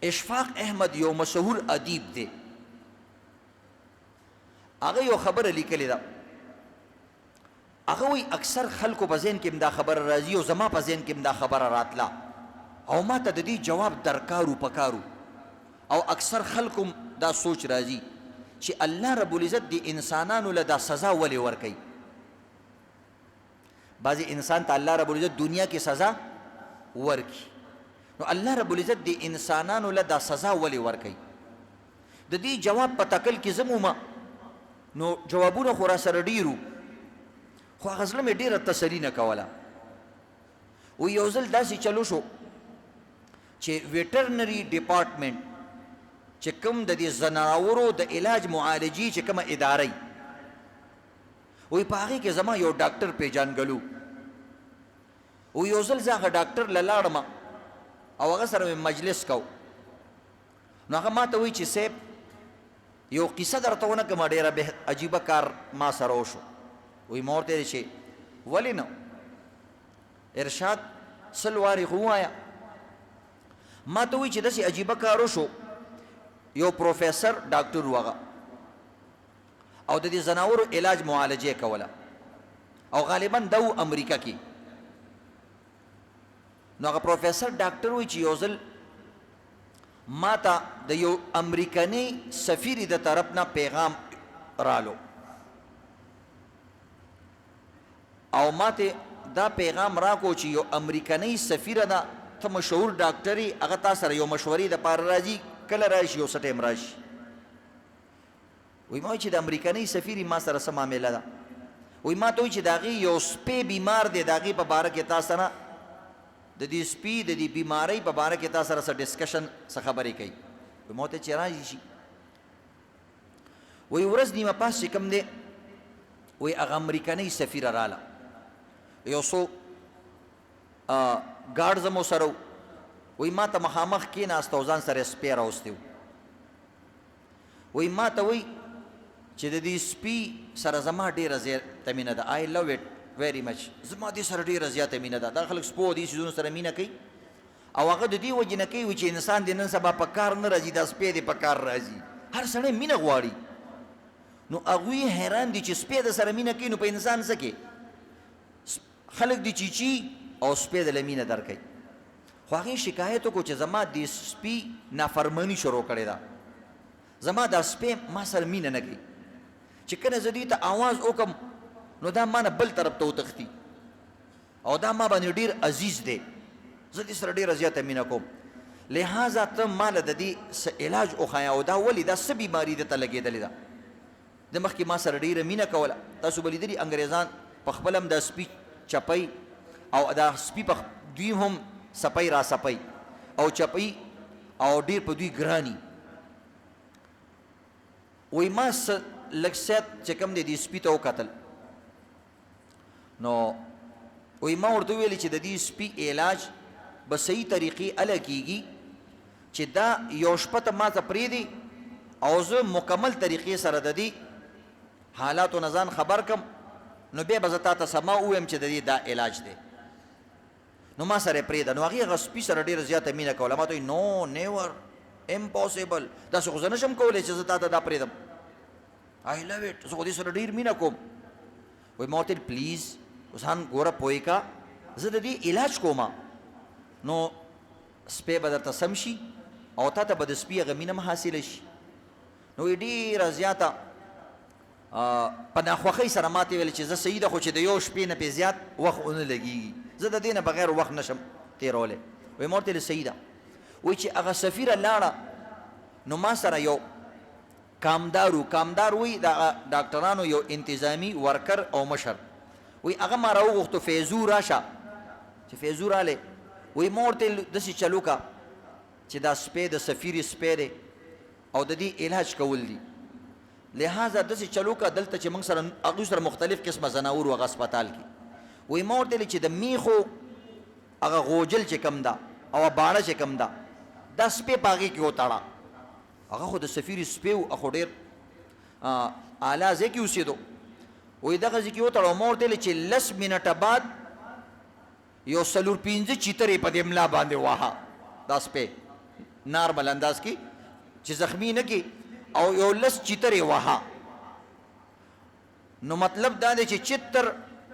اشفاق احمد یو مشهور ادیب دی، هغه یو خبره لیکلې ده. هغه وایي اکثر خلکو په ذهن کې هم دا خبره راځي او زما په ذهن کې هم دا خبره راتله او ما ته د دې جواب درکارو پکارو، او اکثر خلکو دا سوچ راځي چې الله رب العزت د انسانانو له دا سزا ولې ورکوي. بعضې انسان ته الله رب العزت دنیا کې سزا ورکي، نو الله رب العزت د انسانانو له دا سزا ولې ورکوي؟ د دې جواب په تکل کې زه مومه، نو جوابونه خو را سره ډېرو، خو هغه زړه مې ډېره تسلي نه کوله. و یو ځل داسې چلو شو چې ویټرنري ډپارټمنټ چې کوم د دې ځناورو د علاج معالجي چې کومه اداره وی په هغې کې زما یو ډاکټر پیژانګلو. و یو ځل زه هغه ډاکټر له لاړم او هغه سره مې مجلس کو، نو هغه ما ته وایي چې صاحب یو قصه درته ونه کړم، ډېره عجیبه کار ما سره وشو. وی ما ورته ویل چې ولې نه ارشاد سل وارې خو ووایه. ما ته وایي چې داسې عجیبه کار وشو، یو پروفیسر ډاکټر و هغه، او د دې ځناورو علاج معالجه یې کوله، او غالبا دا و امریکا کې. نو هغه پروفیسر ډاکټر وایي چې یو ځل ما ته د یو امریکني سفیر د طرف نه پیغام رالو، او ما ته دا پیغام راکو چې یو امریکني سفیره ده، ته مشهور ډاکټر یې، هغه تا سره یو مشورې دپاره راځي، کله راشي یو څه ټایم راشي. وایي ما وایي چې د امریکني سفیر ما سره څه معامله ده؟ وایي ما ته وایي چې د هغې یو سپی بیمار دی، د هغې په باره کې تا سره د دې سپي د دې بیمارۍ په باره کې تا سره څه ډسکشن څه خبرې کوي. وایي ما ورته چې راشي شي. وایي ورځ نیمه پاس چې کوم دی، وایي هغه امریکنۍ سفیره راله، یو څو ګارډز هم ورسره و. وایي ما ته مخامخ کېناست او ځان سره یې سپی راوستی و. وایي ما ته وایي چې د دې سپي سره زما ډېره زیاته مینه ده، آی لو اټ ویری مچ، زما دې سره ډېره زیاته مینه ده. دا خلک سپو دې څیزونو سره مینه کوي، او هغه د دې وجې نه کوي چې انسان دې نن سبا په کار نه راځي، دا سپی دې په کار راځي. هر سړی مینه غواړي، نو هغوی حیران دي چې سپی د سره مینه کوي، نو په انسان څه کې خلک دې چیچي او سپی دله مینه درکوي. خو هغې شکایت وکړو چې زما د سپي نافرماني شروع کړې ده، زما دا سپی ما سره مینه نه کوي، چې کله زه دې ته آواز وکړم نو دا ما نه بل طرف ته وتښتي، او دا ما باندې ډېر عزیز دی، زه دې سره ډېره زیاته مینه کوم، لہذا ته ماله د دې څه علاج وښایه، او دا ولې دا څه بیماري ده ته لګېدلې ده. د مخکې ما سره ډېره مینه کوله، تاسو به لیدلي انګریزان په خپل هم دا سپي چپی، او دا سپي په دوی هم سپی را سپی او چپی، او ډېر په دوی ګرانی. وایي ما لږ سیات چې کوم دی دې سپي ته وکتل، نو وایي ما ورته وویلې چې د دې سپي علاج به صحیح طریقې اله کېږي چې دا یو شپه ته ما ته پرېږدي، او زه مکمل طریقې سره د دې حالاتو نه ځان خبر کړم، نو بیا به زه تا ته سما ووایم چې د دې دا علاج دی. نو ما سره یې پرېږده. نو هغې هغه سپي سره ډېره زیاته مینه کوله. ما ته وایي نو نیور امپاسبل، داسې خو زه نه شم کولی چې زه تا ته دا پرېږدم، آی لو اټ، زه خو دې سره ډېر مینه کوم. وایي ما ورته پلیز اوس هم ګوره پوهې کا، زه د دې علاج کوم، نو سپی به درته سم شي او تا ته به د سپي هغه مینه هم حاصله شي. نو وایي ډېره زیاته په ناخوښۍ سره ما ته ویل چې زه صحیح ده، خو چې د یو شپې نه پې زیات وخت ونه لګېږي، زه د دې نه بغیر وخت نشم تېرولی. وایي ما ورته ویل صحیح ده. وایي چې هغه سفیره لاړه، نو ما سره یو کامدار وایي د ډاکټرانو یو انتظامي ورکر او مشر، وایي هغه ما راوغوښتو فیضو راشه، چې فیضو رالی. وایي ما ورته داسې چلو کا چې دا سپی د سفیر سپی دی او د دې علاج کول دي، لہذا داسې چلو کا دلته چې موږ سره هغوی سره مختلف قسمه ځناور و هغه هسپتال کې. وایي ما ورته ویلې چې د میخو هغه غوجل چې کوم ده او باړه چې کوم ده، دا سپی په هغې کې وتړه. هغه خو د سفیر سپی و، خو ډېر اعلی ځای کې اوسېدو. وایي دغه ځای کې وتړه. ما ورته ویلې چې 10 منټه بعد یو 4-5 چیترې په دې ملا باندې واهه دا سپی. نارمل انداز کې چې زخمی نه کې او یو لس چیترې وها. نو مطلب دا دی چې چتر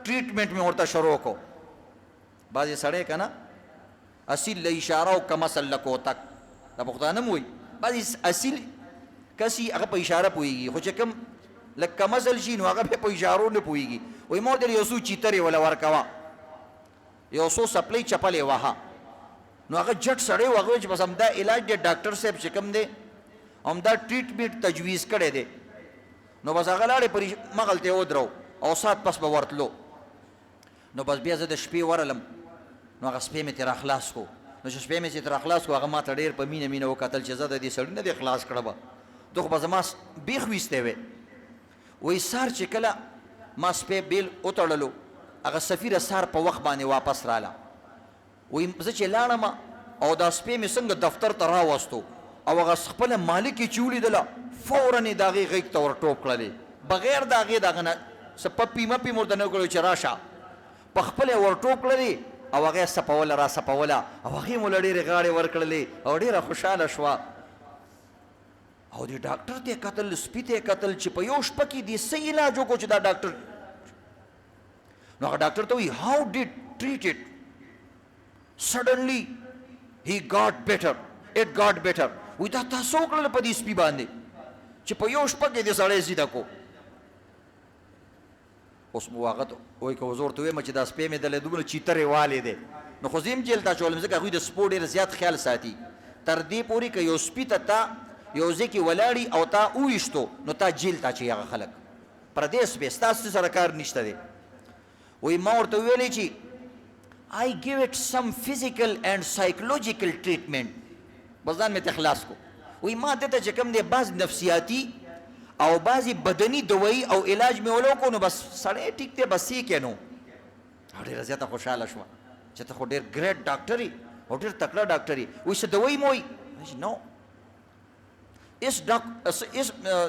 ټریټمنټ مې ورته شروع کو. بعضې سړی که نه اصیل له اشاره او کمسل له کوتک دا پښتانه م وایي بعضې اصیل کسي هغه په اشاره پوهېږي خو چې کوم لږ کمسل شي نو هغه په اشارو نه پوهېږي. وایي ما ورته یو څو چیترې وله ورکوه یو څو سپلۍ چپلې وها. نو هغه جټ سړی و هغه چې بس همدا علاج دی ډاکټر صاحب چې کوم دی همدا ټریټمنټ تجویز کړی دی. نو بس هغه لاړې پرې مغلته ودرو او سات پس به ورتلو. نو بس بیا زه د شپې ورلم نو هغه سپی مې ترې خلاص کو. نو چې سپی مې چې ترې خلاص کو هغه ما ته ډېر په مینه مینه وکتل چې زه د دې سړي نه دې خلاص کړه به ته خو به زما بیخ ویستی وې. وایي سار چې کله ما سپی بیل وتړلو هغه سفیره سار په وخت باندې واپس راله. وایي زه چې لاړم او دا سپی مې څنګه دفتر ته راوستو او هغه خپله مالک یې چې ولیدله فورا یې د هغې غېږ ته ور ټوپ کړلې بغیر د هغې د هغه نه څه پپي مپي مې ورته نه وکړل چې راشه په خپله یې ور ټوپ کړلې او هغې سپوله را سپوله او هغې مو له ډېرې غاړې ورکړلې او ډېره خوشحاله شوه. او دې ډاکټر ته یې کتل سپي ته یې کتل چې په یو شپه کې دې څه علاج وکړو چې دا ډاکټر. نو هغه ډاکټر ته وایي هاو ډیډ ټریټ اټ suddenly he got better it got better. وایي دا تاسو وکړل په دې سپي باندې چې په یو شپه کې دې سړی سیده کو. اوس مو هغه ته وایي که زه ورته ویم چې دا سپی مې دلې دومره چیترې والې دی نو خو زه یم جیل ته اچولم ځکه هغوی د سپو ډېر زیات خیال ساتي تر دې پورې که یو سپي ته تا یو ځای کې ولاړي او تا وویشتو نو تا جیل ته اچوي هغه خلک پردی سپی ستاسو سره کار نشته دی. وایي ما ورته ویلې چې I give it some physical and psychological treatment. بس ځان مې ته خلاص کو. وایي ما دې ته چې کوم دی بعض نفسیاتي او بعضې بدني دوایي او علاج مې ولوکو نو بس سړی ټیک دی بس یې کې نو. او ډېره زیاته خوشحاله شوه چې ته خو ډېر ګریټ ډاکټر یې او ډېر تکړه ډاکټر یې. وایي څه دوایي مو وایي نو اس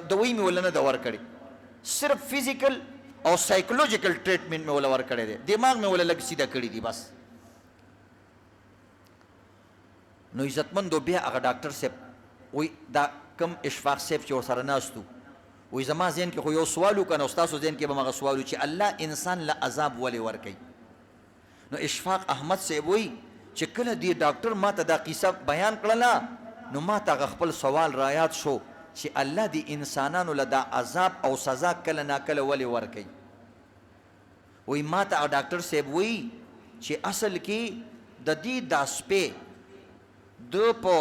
دوایي مې وله نه ده ورکړې صرف فزیکل او سایکولوجیکل ټریټمنټ مې وله ورکړی دی دماغ مې وله لږ سیده کړي دي بس. نو عزتمندو بیا هغه ډاکټر صاحب وایي دا کم اشفاق صاحب چې ورسره ناست و وایي زما ذهن کې خو یو سوال وکړه نو ستاسو ذهن کې به مغه سوال و چې الله انسان له عذاب ولې ورکوي. نو اشفاق احمد صاحب وایي چې کله دې ډاکټر ما ته دا قصه بیان کړله نو ما ته هغه خپل سوال رایاد شو چې الله دې انسانانو له دا عذاب او سزا کله ناکله ولې ورکوي. وایي ما ته ډاکټر صاحب وایي چې اصل کې د دې دا سپی د په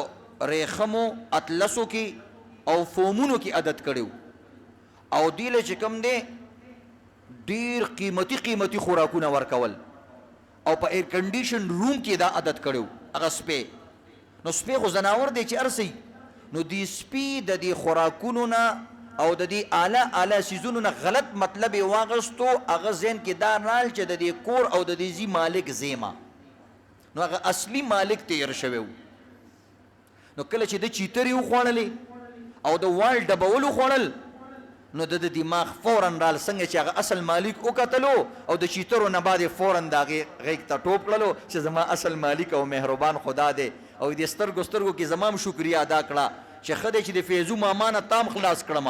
ریخمو اطلسو کې او فومونو کې عادت کړی او دې له چې کوم دی ډېر قیمتي خوراکونه ورکول او په ایر کنډیشن روم کې دا عادت کړی هغه سپی. نو سپی خو ځناور دی چې ارسي نو دې سپي د دې خوراکونو نه او د دې اعلی څیزونو نه غلط مطلب یې واغستو هغه ذهن کې دا رال چې د دې کور او د دې ځي مالک زیمه نو هغه اصلي مالک تیر شوی و. نو کله چې د چیترې وخوړلې او د وال ډبول وخوړل نو د دماغ فورا رال څنګه چې هغه اصل مالک وکتلو او د چیترو نه بعد فورا د هغې غېږ ته ټوپ کړلو چې زما اصل مالک او مهربان خدا دی او دې سترګو سترګو کې زما هم شکریه ادا کړه چې ښه دی چې د فیضو ماما نه تام خلاص کړم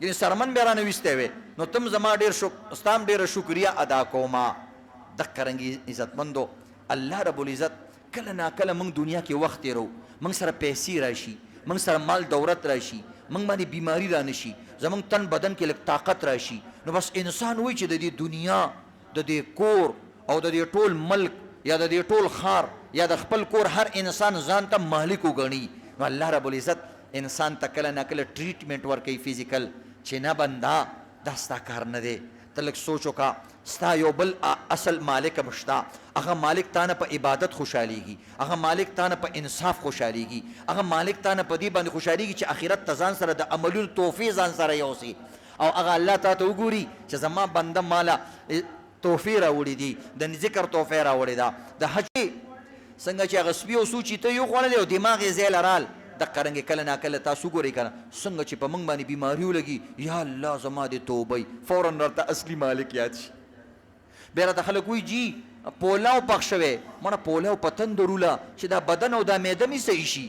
یعنې سرمن بیا رانه ویستی وې نو تم زما ستا هم ډېره شکریه ادا کوما. دقه رنګې عزتمندو الله رب العزت کله ناکله موږ دنیا کې وخت تېرو موږ سره پیسې راشي موږ سره مال دولت راشي موږ باندې بیماری را نشي زموږ تن بدن کې لږ طاقت راشي نو بس انسان وایي چې د دې دنیا د دې کور او د دې ټول ملک یا د دې ټول ښار یا د خپل کور هر انسان ځان ته مالک وګڼي. نو الله رب العزت انسان ته کله ناکله ټریټمنټ ورکوي فزیکل چې نه بنده دا ستا کار نه دی ته لږ سوچ وکړه ستا یو بل اصل مالک هم شته هغه مالک تا نه په عبادت خوشحالیږي هغه مالک تا نه په انصاف خوشحالیږي هغه مالک تا نه په دې باندې خوشحالیږي چې آخرت ته ځان سره د عملونو تحفې ځان سره یوسي او هغه الله تا ته وګوري چې زما بنده ماله تحفې راوړي دي د ذکر تحفې راوړې ده د حج څنګه چې هغه سپي او سوچي ته یو خوړلی او دماغ یې ځای لرال دقه رنګې کله ناکله تاسو ګورئ که نه څنګه چې په موږ باندې بیماري ولګي یا الله زما دې توبه فورا راته اصلي مالک یاد شي. بیا راته خلک وایي جي پولاو پخ شوی مړه پولاو په تندر وله چې دا بدن او دا معده مې صحیح شي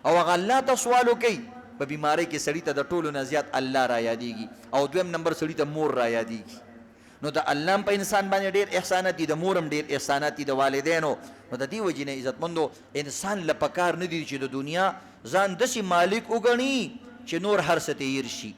او هغه الله ته سوال وکړي په بیماری کې سړي ته د ټولو نه زیات الله را یادېږي او دویم نمبر سړي ته مور را یادېږي نو د الله په انسان باندې ډېر احسانات دي د مورم ډېر احسانات دي د والدینو نو د دې وجې نه عزتمندو انسان له پکار نه دي چې د دنیا ځان داسې مالک وګڼي چې نور هر څه ته هیر شي